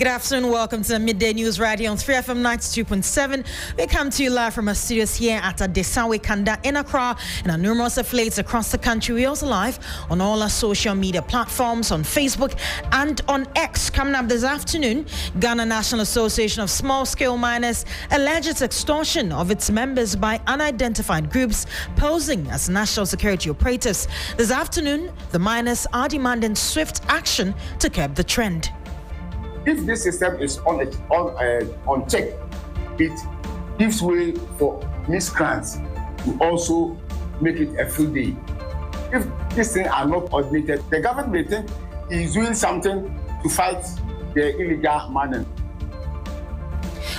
Good afternoon. Welcome to the Midday News right here on 3FM 92.7. We come to you live from our studios here at Adesawe Kanda in Accra and our numerous affiliates across the country. We're also live on all our social media platforms, on Facebook and on X. Coming up this afternoon, Ghana National Association of Small-Scale Miners alleges extortion of its members by unidentified groups posing as national security operatives. This afternoon, the miners are demanding swift action to curb the trend. If this system is on check, it gives way for miscreants to also make it a full day. If these things are not coordinated, the government may think is doing something to fight the illegal mining.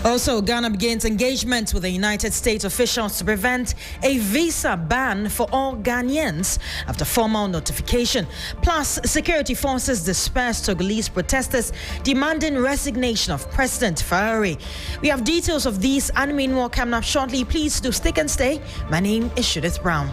Also, Ghana begins engagement with the United States officials to prevent a visa ban for all Ghanaians after formal notification. Plus, security forces disperse Togolese protesters demanding resignation of President Faure. We have details of these and many more coming up shortly. Please do stick and stay. My name is Judith Brown.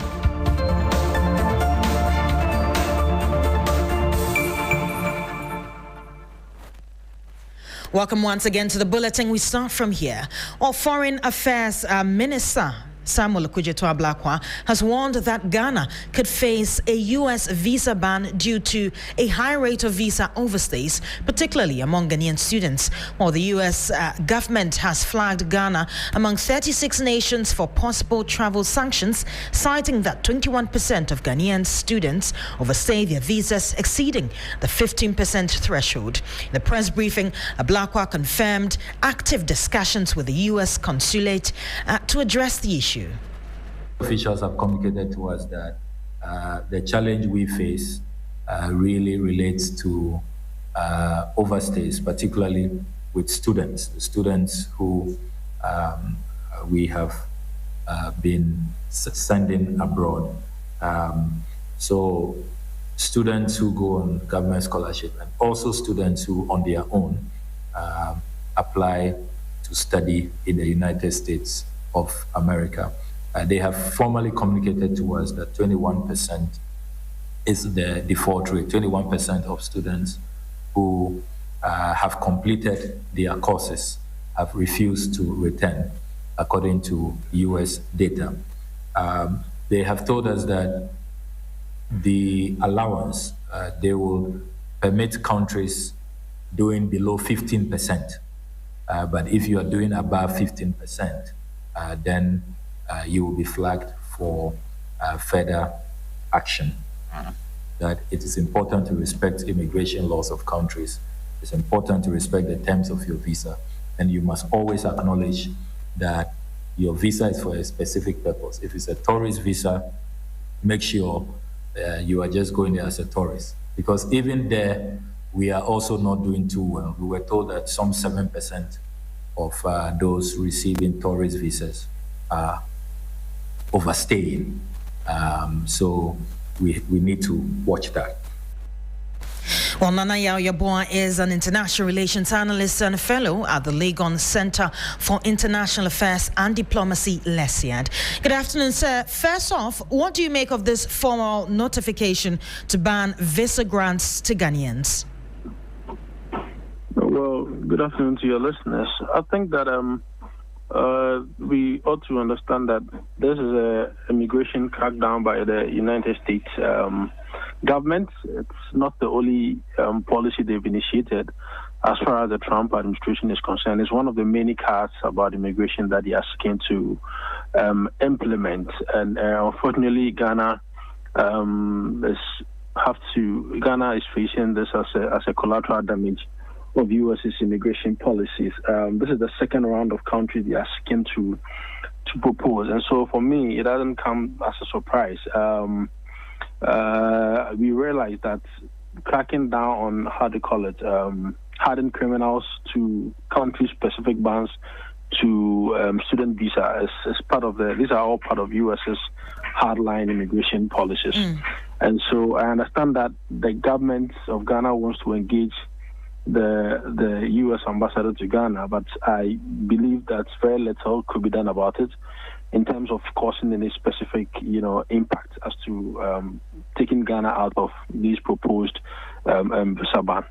Welcome once again to the bulletin. We start from here. Well, Foreign Affairs Minister Samuel Okudzeto-Ablakwa has warned that Ghana could face a U.S. visa ban due to a high rate of visa overstays, particularly among Ghanaian students. While the U.S. government has flagged Ghana among 36 nations for possible travel sanctions, citing that 21% of Ghanaian students overstay their visas, exceeding the 15% threshold. In the press briefing, Ablakwa confirmed active discussions with the U.S. consulate to address the issue. Officials have communicated to us that the challenge we face really relates to overstays, particularly with students who we have been sending abroad. So students who go on government scholarship and also students who on their own apply to study in the United States of America. They have formally communicated to us that 21% is the default rate. 21% of students who have completed their courses have refused to return, according to US data. They have told us that the allowance, they will permit countries doing below 15%. But if you are doing above 15%, then you will be flagged for further action. That it is important to respect immigration laws of countries. It's important to respect the terms of your visa. And you must always acknowledge that your visa is for a specific purpose. If it's a tourist visa, make sure you are just going there as a tourist. Because even there, we are also not doing too well. We were told that some 7% of those receiving tourist visas are overstaying. So we need to watch that. Well, Nana Yaboa is an international relations analyst and a fellow at the Legon Center for International Affairs and Diplomacy, LESIAD. Good afternoon, sir. First off, what do you make of this formal notification to ban visa grants to Ghanaians? Well, good afternoon to your listeners. I think that we ought to understand that this is an immigration crackdown by the United States government. It's not the only policy they've initiated as far as the Trump administration is concerned. It's one of the many cards about immigration that they are seeking to implement. And unfortunately, Ghana is facing this as a collateral damage of U.S.'s immigration policies. This is the second round of countries they are seeking to propose. And so for me, it doesn't come as a surprise. We realize that cracking down on, hardened criminals to country-specific bans to student visa is part of these are all part of U.S.'s hardline immigration policies. And so I understand that the government of Ghana wants to engage the U.S. ambassador to Ghana, but I believe that very little could be done about it in terms of causing any specific, impact as to taking Ghana out of these proposed visa ban.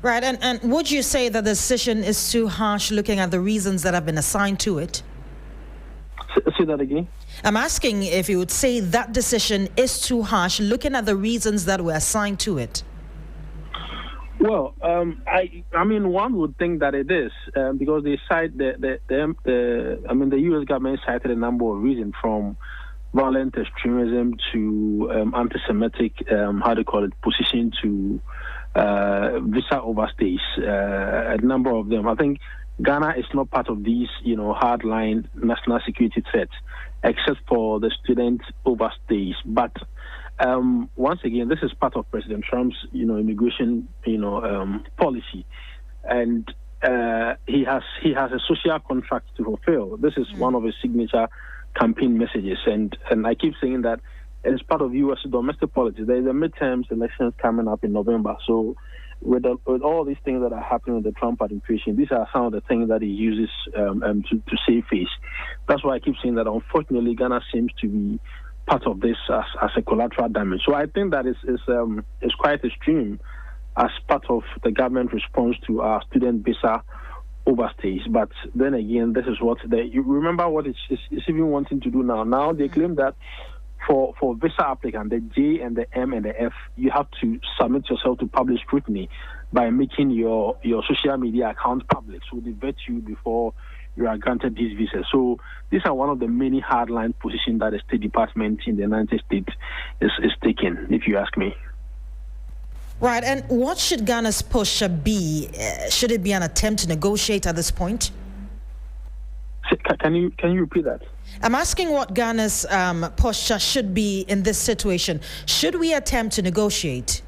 Right, and would you say that the decision is too harsh looking at the reasons that have been assigned to it? Say that again? I'm asking if you would say that decision is too harsh looking at the reasons that were assigned to it. Well, I mean, one would think that it is because they cite the U.S. government cited a number of reasons from violent extremism to anti-Semitic, position to visa overstays. A number of them. I think Ghana is not part of these, hardline national security threats, except for the student overstays. But once again, this is part of President Trump's, immigration, policy, and he has a social contract to fulfill. This is one of his signature campaign messages, and I keep saying that as part of U.S. domestic policy. There is a midterms elections coming up in November, so with all these things that are happening with the Trump administration, these are some of the things that he uses to save face. That's why I keep saying that unfortunately Ghana seems to be part of this as a collateral damage. So I think that is quite extreme as part of the government response to our student visa overstays. But then again, this is what you remember what it's even wanting to do now. Now they claim that for visa applicant, the J and the M and the F, you have to submit yourself to public scrutiny by making your social media account public. So they vet you before you are granted these visas. So these are one of the many hardline positions that the State Department in the United States is taking, if you ask me. Right, and what should Ghana's push be? Should it be an attempt to negotiate at this point? Can you repeat that? I'm asking what Ghana's posture should be in this situation. Should we attempt to negotiate?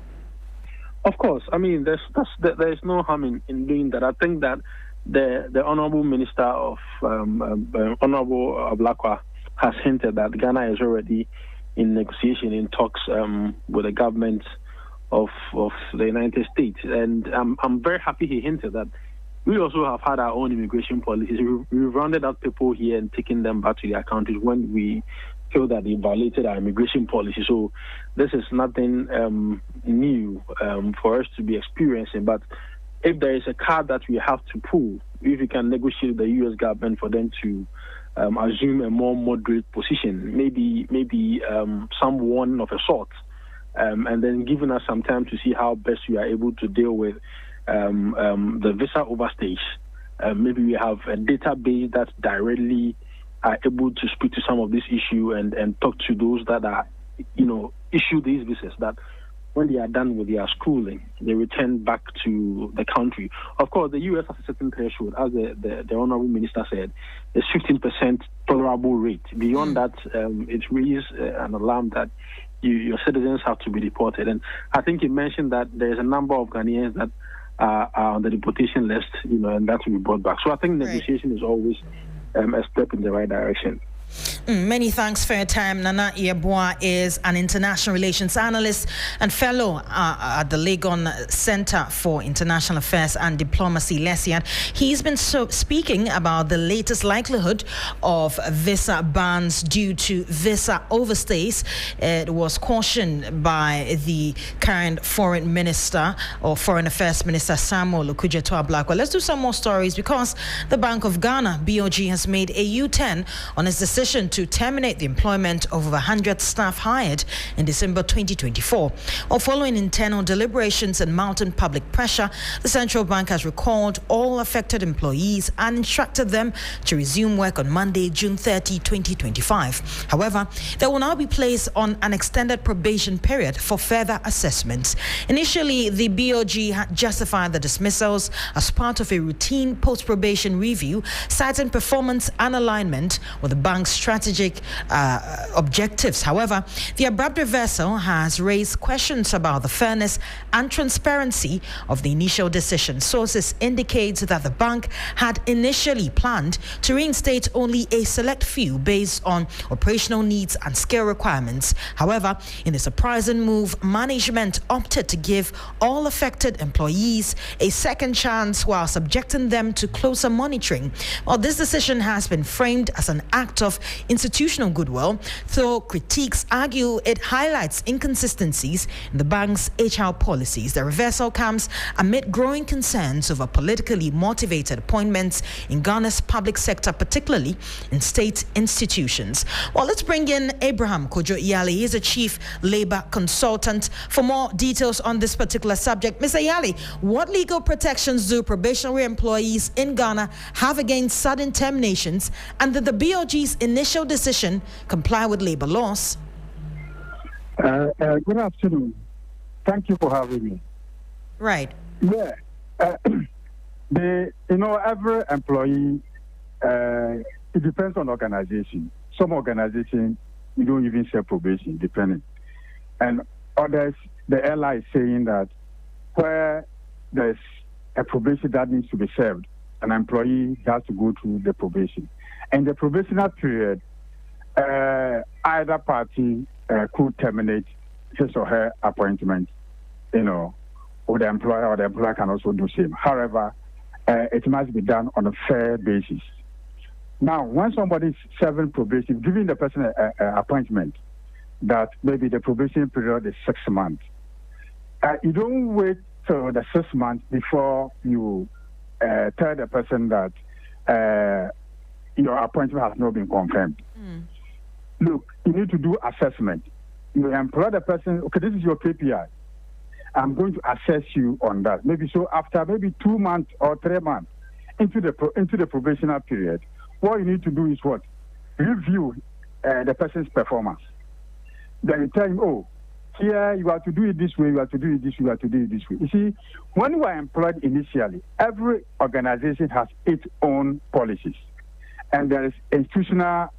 Of course. I mean, there's no harm in doing that. I think that the Honorable Minister of Honorable Ablakwa has hinted that Ghana is already in negotiation, in talks with the government of the United States. And I'm very happy he hinted that we also have had our own immigration policies. We've rounded up people here and taken them back to their countries when we feel that they violated our immigration policy. So this is nothing new for us to be experiencing. But if there is a card that we have to pull, if we can negotiate with the U.S. government for them to assume a more moderate position, maybe some warning of a sort, and then giving us some time to see how best we are able to deal with the visa overstays. Maybe we have a database that directly are able to speak to some of this issue and talk to those that are, issue these visas, that when they are done with their schooling, they return back to the country. Of course, the U.S. has a certain threshold, as the Honorable Minister said, a 15% tolerable rate. Beyond that, it raises an alarm that your citizens have to be deported. And I think he mentioned that there's a number of Ghanaians that are on the deportation list, and that will be brought back. So I think negotiation is always a step in the right direction. Many thanks for your time. Nana Yeboah is an international relations analyst and fellow at the Legon Center for International Affairs and Diplomacy, LESIAD. He's been speaking about the latest likelihood of visa bans due to visa overstays. It was cautioned by the current foreign minister or foreign affairs minister, Samuel Okudzeto-Ablakwa. Let's do some more stories because the Bank of Ghana, BOG, has made a U-turn on its decision to terminate the employment of over 100 staff hired in December 2024. Or following internal deliberations and mounting public pressure, the central bank has recalled all affected employees and instructed them to resume work on Monday, June 30, 2025. However, they will now be placed on an extended probation period for further assessments. Initially, the BOG had justified the dismissals as part of a routine post-probation review, citing performance and alignment with the bank's strategic objectives. However, the abrupt reversal has raised questions about the fairness and transparency of the initial decision. Sources indicate that the bank had initially planned to reinstate only a select few based on operational needs and skill requirements. However, in a surprising move, management opted to give all affected employees a second chance while subjecting them to closer monitoring. Well, this decision has been framed as an act of institutional goodwill, though critics argue it highlights inconsistencies in the bank's HR policies. The reversal comes amid growing concerns over politically motivated appointments in Ghana's public sector, particularly in state institutions. Well, let's bring in Abraham Kojo-Yali. He is a chief labor consultant for more details on this particular subject. Mr. Yali, what legal protections do probationary employees in Ghana have against sudden terminations, and did the BOG's initial decision comply with labor laws? Good afternoon. Thank you for having me. Right. Yeah. Every employee, it depends on organization. Some organizations, you don't even serve probation, depending. And others, the airline is saying that where there's a probation that needs to be served, an employee has to go through the probation. And the probationary period, either party could terminate his or her appointment, with the employer, or the employer can also do the same. However, it must be done on a fair basis. Now, when somebody is serving probation, giving the person an appointment that maybe the probation period is 6 months, you don't wait till the 6 months before you tell the person that your appointment has not been confirmed. Look, you need to do assessment. You employ the person, okay, this is your KPI. I'm going to assess you on that. Maybe so after maybe 2 months or 3 months into the probationary period, what you need to do is what? Review the person's performance. Then you tell him, oh, here you have to do it this way, you have to do it this way, you have to do it this way. You see, when you are employed initially, every organization has its own policies. And there is institutional,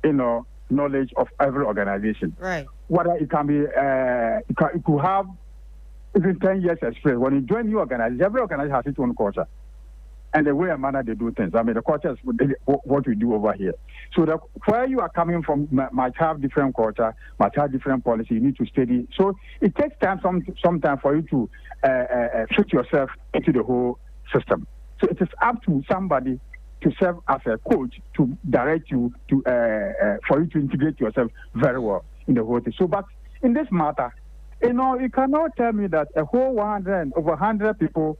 knowledge of every organization. Right. Whether it can be, you could have even 10 years experience. When you join new organization, every organization has its own culture. And the way and manner they do things. I mean, the culture is what we do over here. So where you are coming from might have different culture, might have different policy. You need to study. So it takes time, some time for you to fit yourself into the whole system. So it is up to somebody to serve as a coach to direct you to for you to integrate yourself very well in the whole thing. So, but in this matter, you cannot tell me that a whole 100 people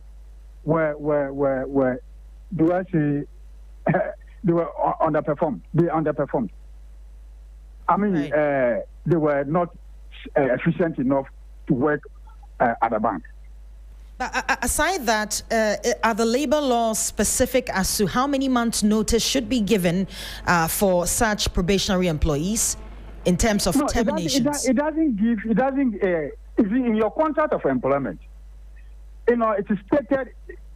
were do I say they were underperformed. They underperformed. I mean, right. They were not efficient enough to work at a bank. But aside that, are the labor laws specific as to how many months' notice should be given for such probationary employees in terms of terminations? It doesn't. In your contract of employment, it is stated.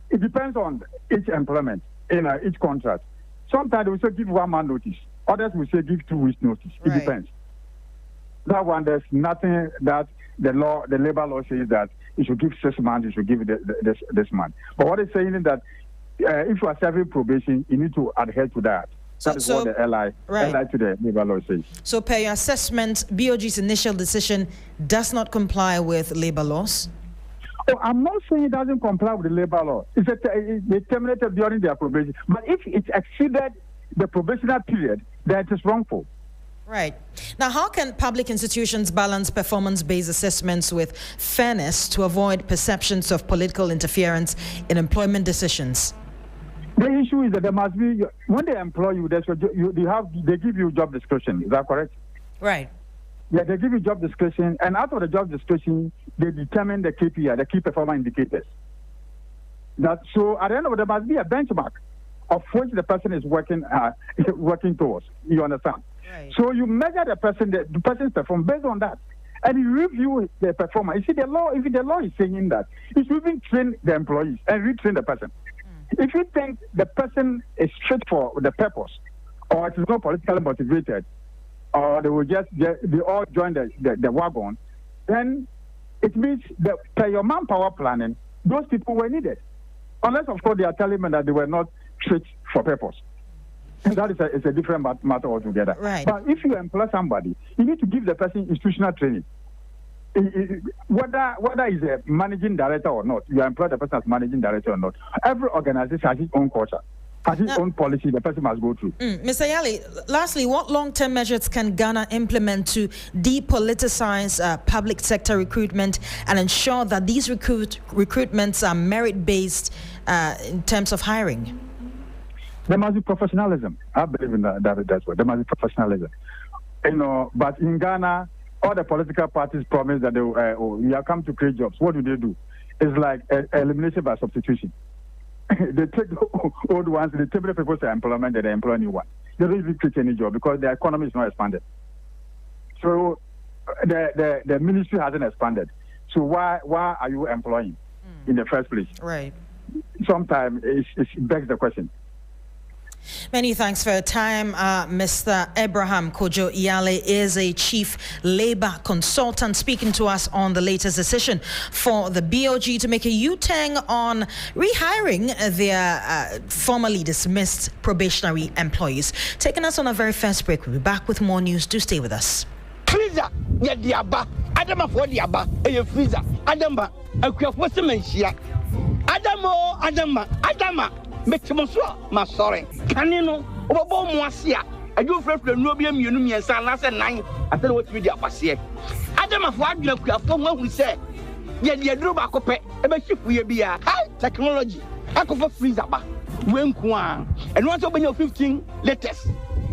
It depends on each employment, each contract. Sometimes they will say give 1 month notice. Others will say give 2 weeks notice. It depends. That one, there's nothing that the labor law says that you should give 6 months, you should give this month. But what it's saying is that if you are serving probation, you need to adhere to that. That is what the LI to the labor law says. So per your assessment, BOG's initial decision does not comply with labor laws? Oh, I'm not saying it doesn't comply with the labor law. They terminated during their probation. But if it exceeded the probationary period, then it is wrongful. Right. Now, how can public institutions balance performance-based assessments with fairness to avoid perceptions of political interference in employment decisions? The issue is that there must be, when they employ you, they give you job description. Is that correct? Right. Yeah, they give you job description, and out of the job description, they determine the KPI, the key performance indicators. So at the end of it, there must be a benchmark of which the person is working towards. You understand? Right. So you measure the person's performance based on that, and you review the performance. You see, the law is saying that you should even train the employees and retrain the person. If you think the person is fit for the purpose, or it is not politically motivated, or they will they all join the wagon, then it means that per your manpower planning, those people were needed. Unless, of course, they are telling me that they were not fit for purpose. And that is a different matter altogether. Right. But if you employ somebody, you need to give the person institutional training. Whether he's a managing director or not, you employ the person as managing director or not, every organization has its own culture. As his own policy, the person must go through. Mr. Yali, lastly, what long-term measures can Ghana implement to depoliticize public sector recruitment and ensure that these recruitments are merit-based in terms of hiring? There must be professionalism. I believe in that's what. There must be professionalism. But in Ghana, all the political parties promise that we have come to create jobs. What do? It's like elimination by substitution. They take the old ones, they take the people to employment, they employ new ones. They don't even create any job because the economy is not expanded. So the ministry hasn't expanded. So why are you employing in the first place? Right. Sometimes it begs the question. Many thanks for your time. Mr. Abraham Kojo Iyale is a chief labor consultant speaking to us on the latest decision for the BOG to make a U-turn on rehiring their formerly dismissed probationary employees. Taking us on our very first break. We'll be back with more news. Do stay with us. Freezer, yeah, diaba. Adama for diaba. A freezer. Adama. A crafty mentia. Adama. Make some my sorry. Can you know? Over Moasia. I do for the Nubian Union and San last night. I don't know what we did. Adam of what you have from what we say. Yet you drew back up a ship will be a high technology. I could freezer back. When Kwan and once open your 15 letters.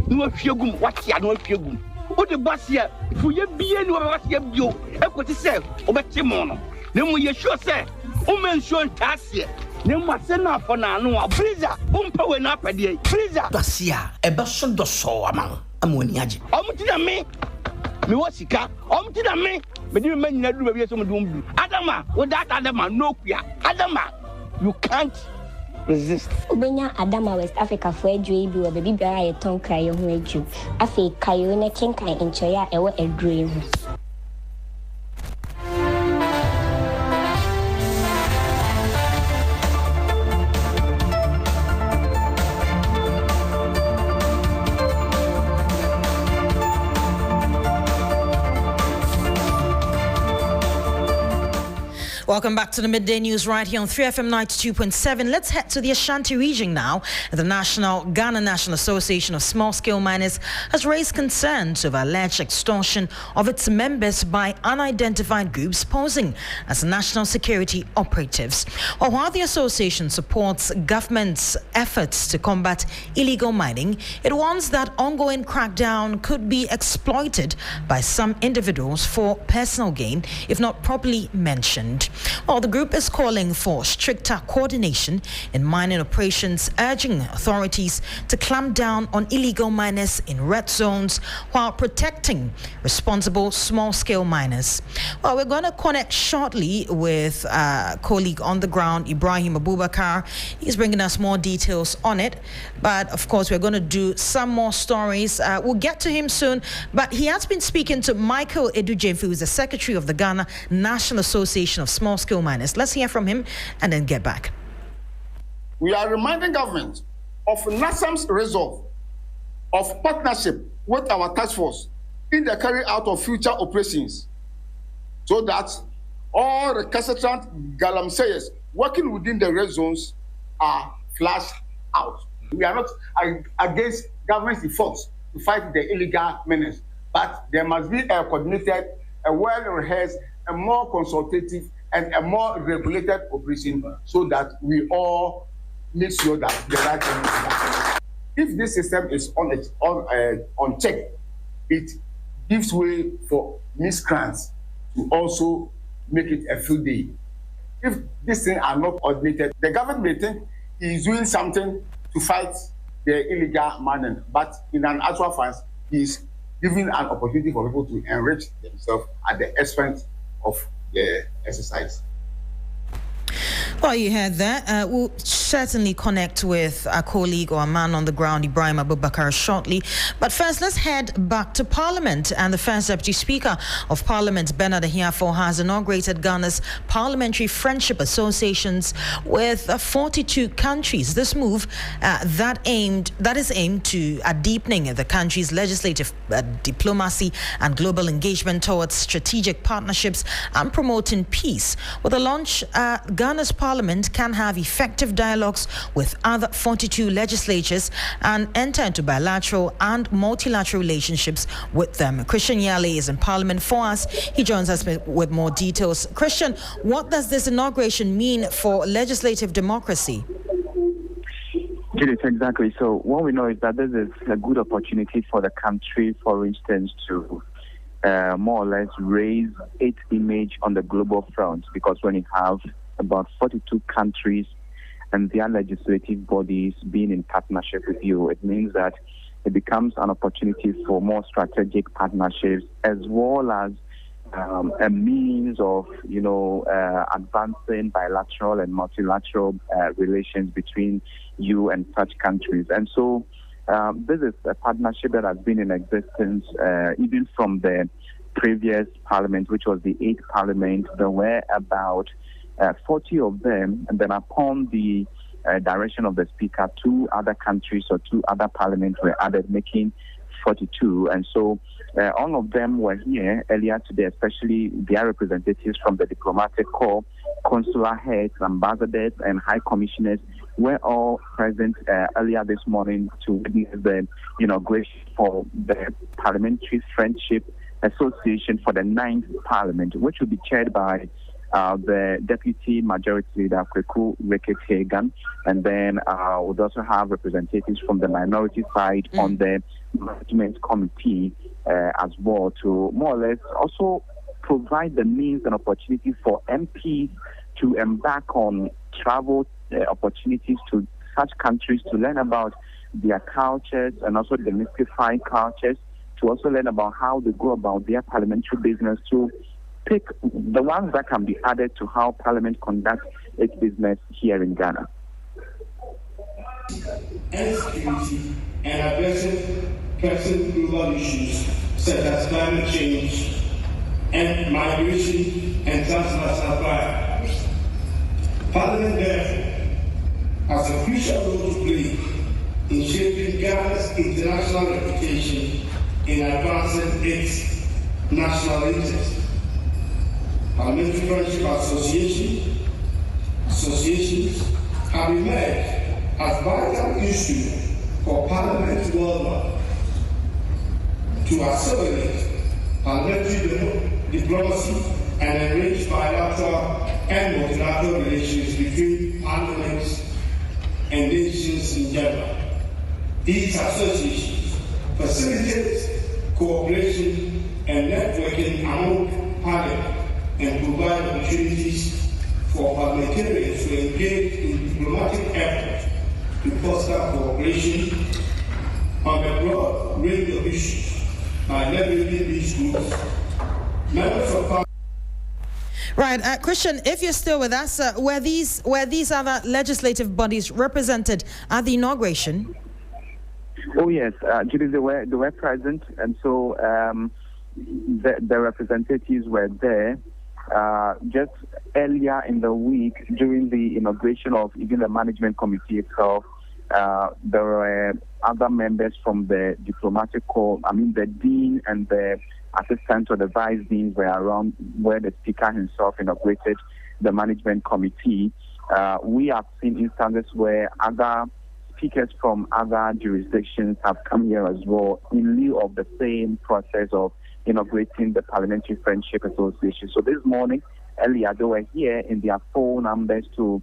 No fugum, what you know fugum. What the bus here? If we be any what you have, I could say, over Timono. Then we sure say, women show task here. Freezer, Umpa when up a day. Freezer, Dacia, a person does so among Amoniaji. Omtina me, Miwasika, Omtina me, but you may not do some doom. Adama, without Adama, no queer. Adama, you can't resist. Ubenya Adama West Africa for a dream, or the Bibia a tongue cry on way you. I feel Kayona Kinkai in Choya, a dream. Welcome back to the Midday News right here on 3FM 92.7. Let's head to the Ashanti region now. The Ghana National Association of Small-Scale Miners has raised concerns over alleged extortion of its members by unidentified groups posing as national security operatives. While the association supports government's efforts to combat illegal mining, it warns that ongoing crackdown could be exploited by some individuals for personal gain if not properly mentioned. Well, the group is calling for stricter coordination in mining operations, urging authorities to clamp down on illegal miners in red zones while protecting responsible small-scale miners. Well, we're going to connect shortly with a colleague on the ground, Ibrahim Abubakar. He's bringing us more details on it. But, of course, we're going to do some more stories. We'll get to him soon. But he has been speaking to Michael Edujemfi, who is the secretary of the Ghana National Association of Small-Scale Miners. Let's hear from him and then get back. We are reminding government of NASAM's resolve of partnership with our task force in the carry out of future operations so that all recalcitrant galamseyers working within the red zones are flushed out. We are not against government's efforts to fight the illegal menace, but there must be a coordinated, a well-rehearsed, a more consultative, and a more regulated operation so that we all make sure that the right thing is done. If this system is on check, it gives way for miscreants to also make it a field day. If these things are not coordinated, the government may think he is doing something to fight the illegal mining, but in an actual sense, he is giving an opportunity for people to enrich themselves at the expense of the exercise. Well, you heard that. We'll certainly connect with a colleague or a man on the ground, Ibrahim Abubakar, shortly. But first, let's head back to Parliament. And the First Deputy Speaker of Parliament, Bernard Ahiafo, has inaugurated Ghana's Parliamentary Friendship Associations with 42 countries. This move that is aimed to deepening the country's legislative diplomacy and global engagement towards strategic partnerships and promoting peace. With the launch, Ghana's Parliament can have effective dialogue dialogues with other 42 legislatures and enter into bilateral and multilateral relationships with them. Christian Yale is in Parliament for us. He joins us with more details. Christian, what does this inauguration mean for legislative democracy? Judith, exactly. So what we know is that this is a good opportunity for the country, for instance, to more or less raise its image on the global front, because when you have about 42 countries and their legislative bodies being in partnership with you, it means that it becomes an opportunity for more strategic partnerships, as well as a means of, advancing bilateral and multilateral relations between you and such countries. And so this is a partnership that has been in existence even from the previous parliament, which was the 8th parliament. There were about 40 of them, and then upon the direction of the speaker, 2 other countries or 2 other parliaments were added, making 42. And so all of them were here earlier today, especially their representatives from the diplomatic corps, consular heads, ambassadors, and high commissioners were all present earlier this morning to witness the inauguration for the Parliamentary Friendship Association for the 9th Parliament, which will be chaired by the Deputy Majority Leader, Kweku Rekete-Hagan, and then we'll also have representatives from the minority side on the Management Committee as well, to more or less also provide the means and opportunity for MPs to embark on travel opportunities to such countries to learn about their cultures and also demystify cultures, to also learn about how they go about their parliamentary business, to pick the ones that can be added to how Parliament conducts its business here in Ghana. And security and addressing pressing global issues such as climate change and migration and transnational crime. Parliament, therefore, has a crucial role to play in shaping Ghana's international reputation in advancing its national interests. Parliamentary Friendship Associations have emerged as vital instruments for Parliament worldwide to accelerate parliamentary diplomacy and enrich bilateral and multilateral relations between parliaments and nations in general. These associations facilitate cooperation and networking among parliaments and provide opportunities for parliamentarians to engage in diplomatic efforts to foster cooperation on a broad range of issues by leveraging these groups. Members of Parliament. Right, Christian, if you're still with us, were these other legislative bodies represented at the inauguration? Oh yes, Judy, they were present, and so the representatives were there. Just earlier in the week, during the inauguration of even the management committee itself, there were other members from the diplomatic corps. I mean, the dean and the assistant or the vice deans were around where the speaker himself inaugurated the management committee. We have seen instances where other speakers from other jurisdictions have come here as well in lieu of the same process of inaugurating the Parliamentary Friendship Association. So this morning, earlier, they were here in their full numbers to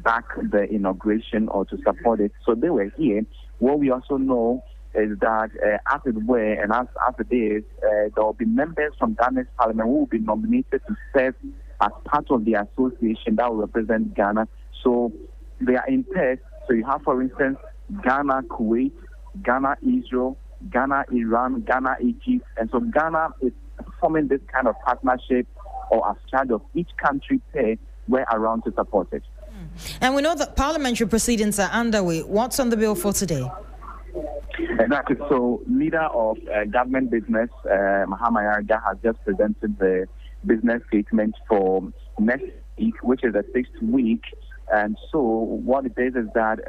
back the inauguration or to support it. So they were here. What we also know is that as it were and as it is, there will be members from Ghana's parliament who will be nominated to serve as part of the association that will represent Ghana. So they are in pairs. So you have, for instance, Ghana, Kuwait, Ghana, Israel, Ghana, Iran, Ghana, Egypt. And so Ghana is forming this kind of partnership or as charge of each country pair we're around to support it. And we know that parliamentary proceedings are underway. What's on the bill for today? Exactly. So, leader of government business, Mahama Yarga, has just presented the business statement for next week, which is the 6th week. And so, what it is that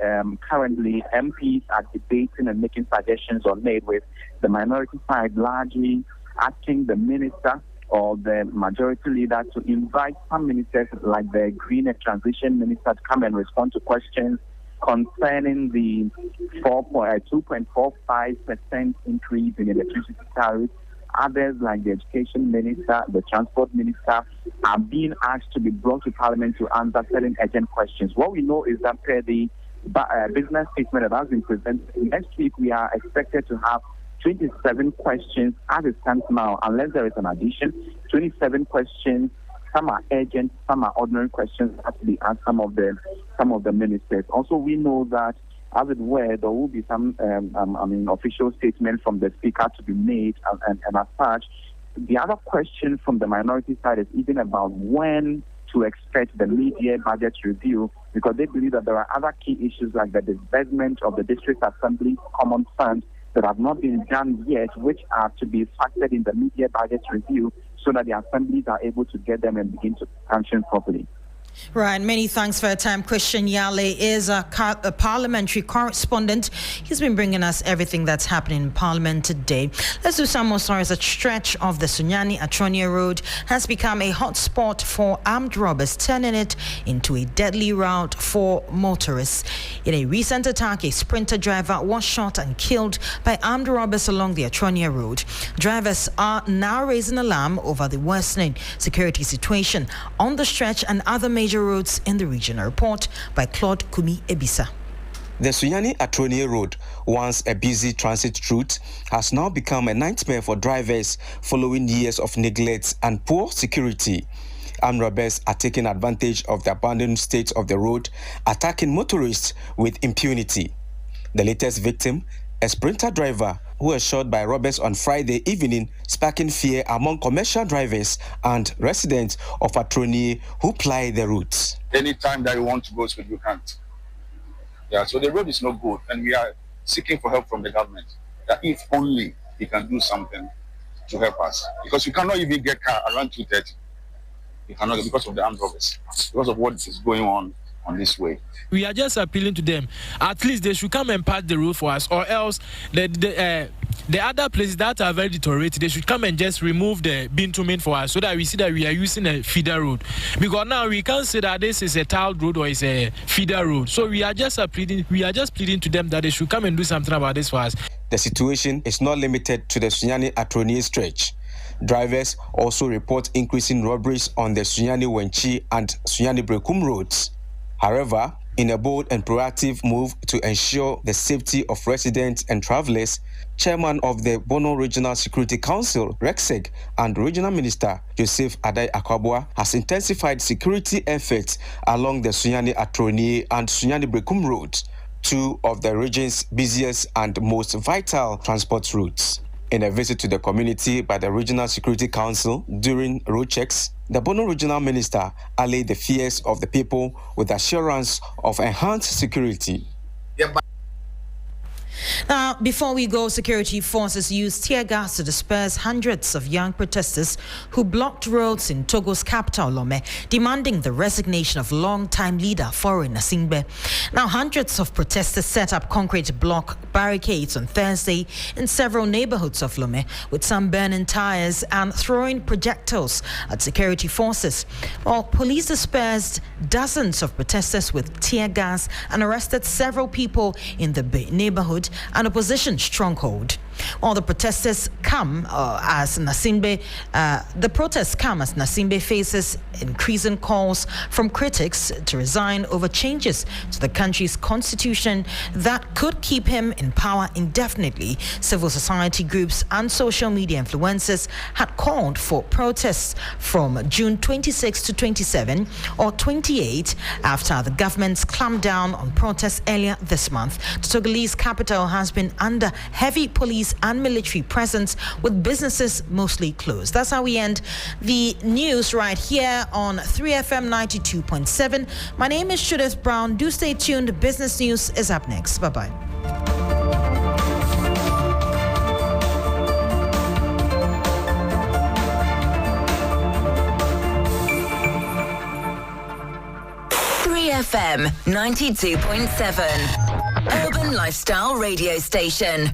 currently MPs are debating and making suggestions on it, with the minority side largely asking the minister or the majority leader to invite some ministers like the Green and Transition Minister to come and respond to questions concerning the 2.45% increase in electricity tariffs. Others, like the Education Minister, the Transport Minister, are being asked to be brought to Parliament to answer certain urgent questions. What we know is that per the business statement that has been presented, next week we are expected to have 27 questions as it stands now, unless there is an addition. 27 questions. Some are urgent, some are ordinary questions that have to be asked some of the ministers. Also, we know that, as it were, there will be some official statement from the Speaker to be made, and as such, the other question from the minority side is even about when to expect the mid-year budget review, because they believe that there are other key issues like the disbursement of the District Assembly Common Fund that have not been done yet, which are to be factored in the mid-year budget review so that the assemblies are able to get them and begin to function properly. Right, many thanks for your time. Christian Yale is a parliamentary correspondent. He's been bringing us everything that's happening in Parliament today. Let's do some more stories. A stretch of the Sunyani-Atronia Road has become a hotspot for armed robbers, turning it into a deadly route for motorists. In a recent attack, a Sprinter driver was shot and killed by armed robbers along the Atronia Road. Drivers are now raising alarm over the worsening security situation on the stretch and other major roads in the region. A report by Claude Kumi Ebisa. The Sunyani-Atronia Road, once a busy transit route, has now become a nightmare for drivers following years of neglect and poor security. Armed robbers are taking advantage of the abandoned state of the road, attacking motorists with impunity. The latest victim, a Sprinter driver who was shot by robbers on Friday evening, sparking fear among commercial drivers and residents of Atronia who ply the routes. Anytime that you want to go straight, you can't. Yeah, so the road is not good, and we are seeking for help from the government. That if only they can do something to help us, because you cannot even get car around 2:30. You cannot, because of the armed robbers, because of what is going on this way. We are just appealing to them. At least they should come and patch the road for us, or else the other places that are very deteriorated, they should come and just remove the bitumen for us, so that we see that we are using a feeder road. Because now we can't say that this is a tiled road or it's a feeder road. So we are just pleading to them that they should come and do something about this for us. The situation is not limited to the Sunyani-Atronia stretch. Drivers also report increasing robberies on the Sunyani-Wenchi and Sunyani-Brekum roads. However, in a bold and proactive move to ensure the safety of residents and travelers, Chairman of the Bono Regional Security Council, RECSEC, and Regional Minister Joseph Adai Akwabua has intensified security efforts along the Sunyani-Atronia and Sunyani-Brekum roads, two of the region's busiest and most vital transport routes. In a visit to the community by the Regional Security Council during road checks, the Bono Regional Minister allayed the fears of the people with assurance of enhanced security. Now, before we go, security forces used tear gas to disperse hundreds of young protesters who blocked roads in Togo's capital, Lome, demanding the resignation of long-time leader Faure Gnassingbé. Now, hundreds of protesters set up concrete block barricades on Thursday in several neighborhoods of Lome, with some burning tires and throwing projectiles at security forces. While police dispersed dozens of protesters with tear gas and arrested several people in the neighborhood, an opposition stronghold. While the protests come as Gnassingbé faces increasing calls from critics to resign over changes to the country's constitution that could keep him in power indefinitely. Civil society groups and social media influencers had called for protests from June 26 to 27 or 28 after the government's clampdown on protests earlier this month. The Togolese capital has been under heavy police and military presence, with businesses mostly closed. That's how we end the news right here on 3FM 92.7. My name is Judith Brown. Do stay tuned. Business News is up next. Bye-bye. FM 92.7, Urban Lifestyle Radio Station.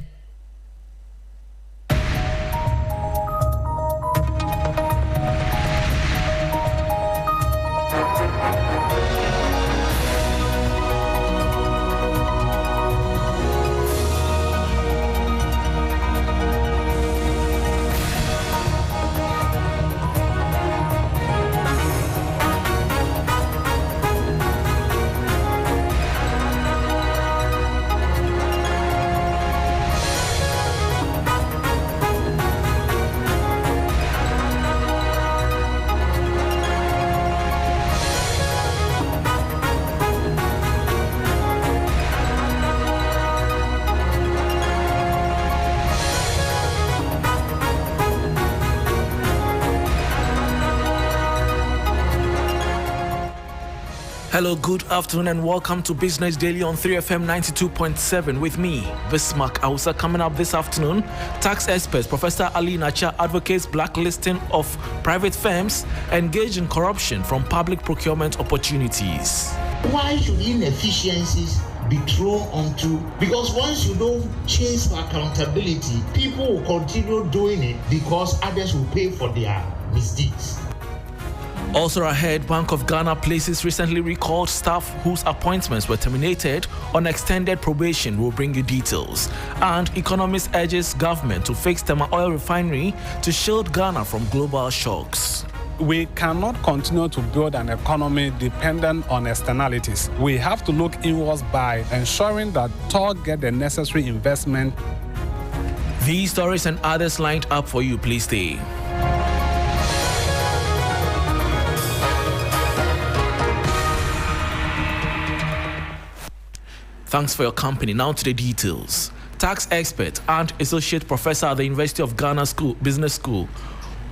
Hello, good afternoon, and welcome to Business Daily on 3FM 92.7 with me, Bismarck Ausa. Coming up this afternoon, tax experts Professor Ali Nacha advocates blacklisting of private firms engaged in corruption from public procurement opportunities. Why should inefficiencies be thrown onto? Because once you don't chase for accountability, people will continue doing it because others will pay for their misdeeds. Also ahead, Bank of Ghana places recently recalled staff whose appointments were terminated on extended probation. Will bring you details. And economist urges government to fix Tema Oil Refinery to shield Ghana from global shocks. We cannot continue to build an economy dependent on externalities. We have to look inwards by ensuring that TOR get the necessary investment. These stories and others lined up for you. Please stay. Thanks for your company. Now to the details. Tax expert and associate professor at the University of Ghana Business School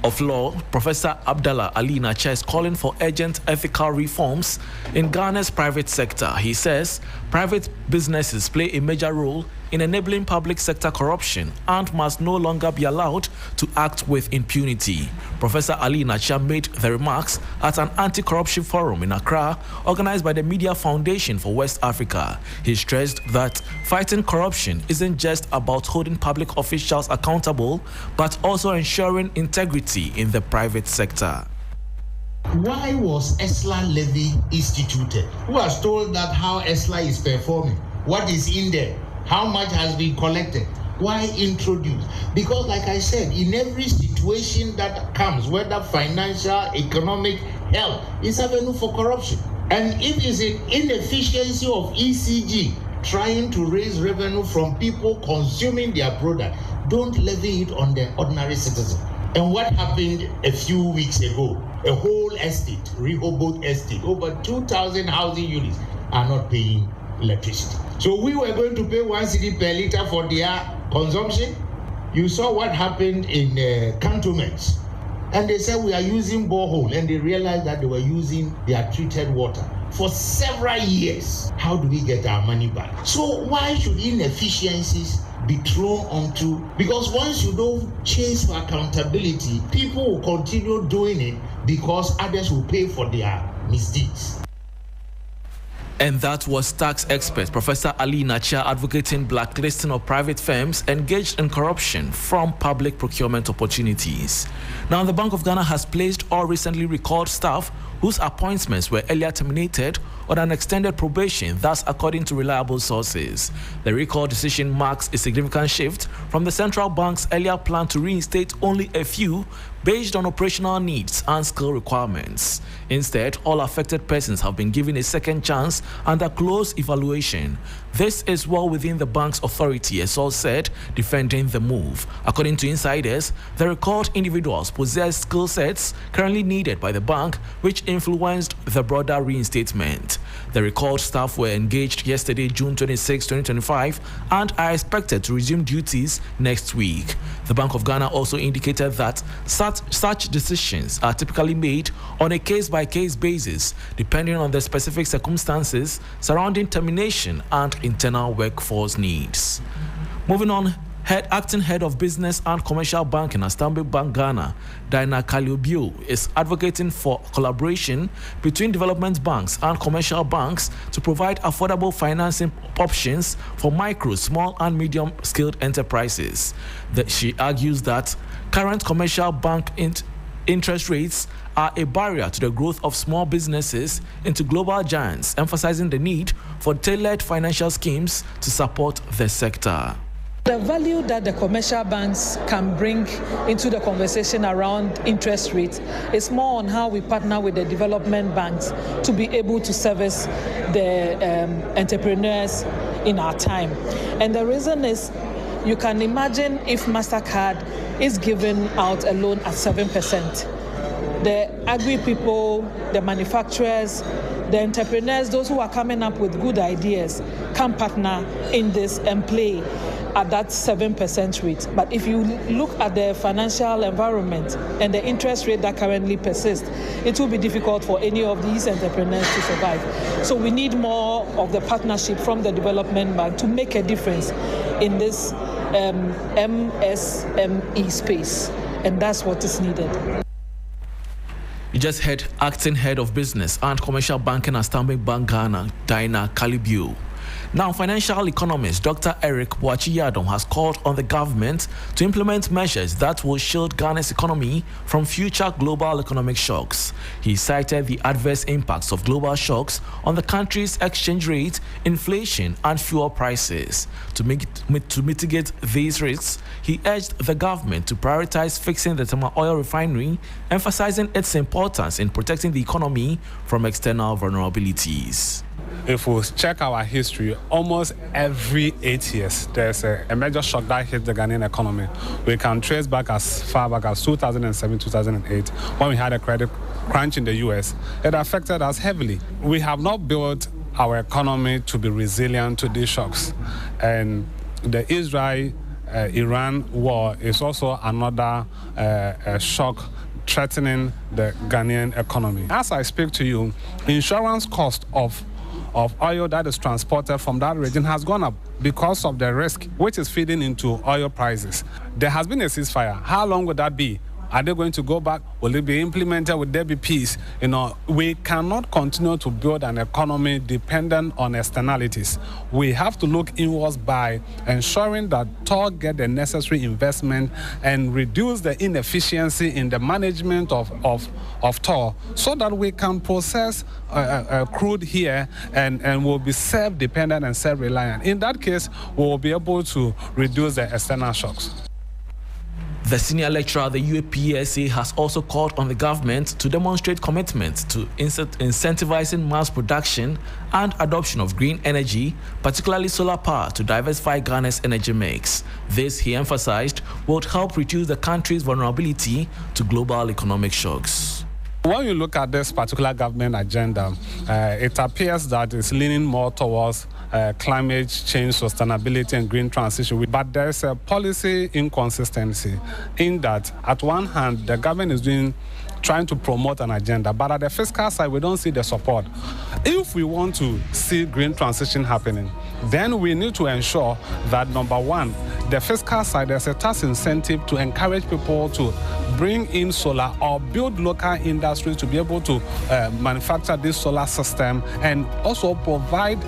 of Law, Professor Abdallah Ali Nacha, is calling for urgent ethical reforms in Ghana's private sector. He says private businesses play a major role in enabling public sector corruption and must no longer be allowed to act with impunity. Professor Ali Nacha made the remarks at an anti-corruption forum in Accra organized by the Media Foundation for West Africa. He stressed that fighting corruption isn't just about holding public officials accountable, but also ensuring integrity in the private sector. Why was ESLA levy instituted? Who has told that how ESLA is performing? What is in there? How much has been collected? Why introduce? Because like I said, in every situation that comes, whether financial, economic, health, is avenue for corruption. And if it's an inefficiency of ECG trying to raise revenue from people consuming their product, don't levy it on the ordinary citizen. And what happened a few weeks ago? A whole estate, Rehoboth Estate, over 2,000 housing units are not paying electricity. So we were going to pay 1 cedi per liter for their consumption. You saw what happened in cantonments. And they said we are using borehole, and they realized that they were using their treated water for several years. How do we get our money back? So why should inefficiencies be thrown onto? Because once you don't chase for accountability, people will continue doing it because others will pay for their misdeeds. And that was tax expert Professor Ali Nacha advocating blacklisting of private firms engaged in corruption from public procurement opportunities. Now, the Bank of Ghana has placed all recently recalled staff whose appointments were earlier terminated on an extended probation, thus according to reliable sources. The recall decision marks a significant shift from the central bank's earlier plan to reinstate only a few based on operational needs and skill requirements. Instead, all affected persons have been given a second chance under close evaluation. This is well within the bank's authority, a source said, defending the move. According to insiders, the recalled individuals possess skill sets currently needed by the bank, which influenced the broader reinstatement. The recalled staff were engaged yesterday, June 26, 2025, and are expected to resume duties next week. The Bank of Ghana also indicated that such decisions are typically made on a case-by-case basis, depending on the specific circumstances surrounding termination and internal workforce needs. Moving on, Acting Head of Business and Commercial Banking at Stanbic Bank Ghana, Diana Kaliobio, is advocating for collaboration between development banks and commercial banks to provide affordable financing options for micro, small and medium-skilled enterprises. She argues that current commercial bank interest rates are a barrier to the growth of small businesses into global giants, emphasizing the need for tailored financial schemes to support the sector. The value that the commercial banks can bring into the conversation around interest rates is more on how we partner with the development banks to be able to service the entrepreneurs in our time. And the reason is, you can imagine if MasterCard is giving out a loan at 7%. The agri people, the manufacturers, the entrepreneurs, those who are coming up with good ideas, can partner in this and play. at that 7% rate. But if you look at the financial environment and the interest rate that currently persists, it will be difficult for any of these entrepreneurs to survive. So we need more of the partnership from the development bank to make a difference in this MSME space, and that's what is needed. You just heard acting head of business and commercial banking at Stanbic Bank Ghana, Dinah Kalibio. Now, financial economist Dr. Eric Boakye-Yiadom has called on the government to implement measures that will shield Ghana's economy from future global economic shocks. He cited the adverse impacts of global shocks on the country's exchange rate, inflation, and fuel prices. To mitigate these risks, he urged the government to prioritize fixing the Tema oil refinery, emphasizing its importance in protecting the economy from external vulnerabilities. If we check our history, almost every 8 years, there's a major shock that hit the Ghanaian economy. We can trace back as far back as 2007, 2008, when we had a credit crunch in the US. It affected us heavily. We have not built our economy to be resilient to these shocks. And the Israel-Iran war is also another shock threatening the Ghanaian economy. As I speak to you, insurance cost of oil that is transported from that region has gone up because of the risk which is feeding into oil prices. There has been a ceasefire. How long would that be? Are they going to go back? Will it be implemented? Will there be peace? We cannot continue to build an economy dependent on externalities. We have to look inwards by ensuring that TOR get the necessary investment and reduce the inefficiency in the management of TOR so that we can process crude here and will be self-dependent and self-reliant. In that case, we will be able to reduce the external shocks. The senior lecturer at the UPSA has also called on the government to demonstrate commitment to incentivizing mass production and adoption of green energy, particularly solar power, to diversify Ghana's energy mix. This, he emphasized, would help reduce the country's vulnerability to global economic shocks. When you look at this particular government agenda, it appears that it's leaning more towards climate change, sustainability, and green transition. But there's a policy inconsistency in that, at one hand, the government is trying to promote an agenda, but at the fiscal side, we don't see the support. If we want to see green transition happening, then we need to ensure that, number one, the fiscal side, there's a tax incentive to encourage people to bring in solar or build local industries to be able to manufacture this solar system, and also provide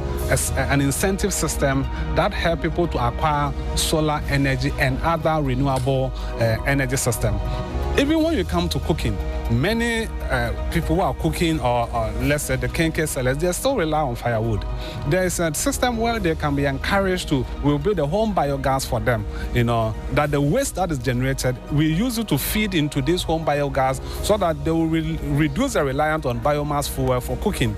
an incentive system that help people to acquire solar energy and other renewable energy system. Even when you come to cooking, many people who are cooking, or let's say the kinky sellers, they still rely on firewood. There is a system where they can be encouraged to, we'll build a home biogas for them, that the waste that is generated, we use it to feed into this home biogas so that they will reduce the reliance on biomass fuel for cooking.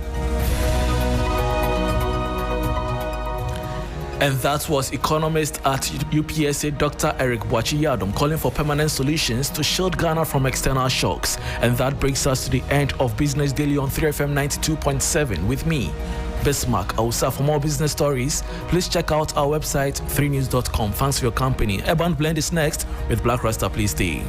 And that was economist at UPSA Dr. Eric Boakye-Yiadom calling for permanent solutions to shield Ghana from external shocks. And that brings us to the end of Business Daily on 3FM 92.7 with me, Bismarck Ausa. For more business stories, please check out our website 3news.com. Thanks for your company. Urban Blend is next with Black Rasta. Please stay.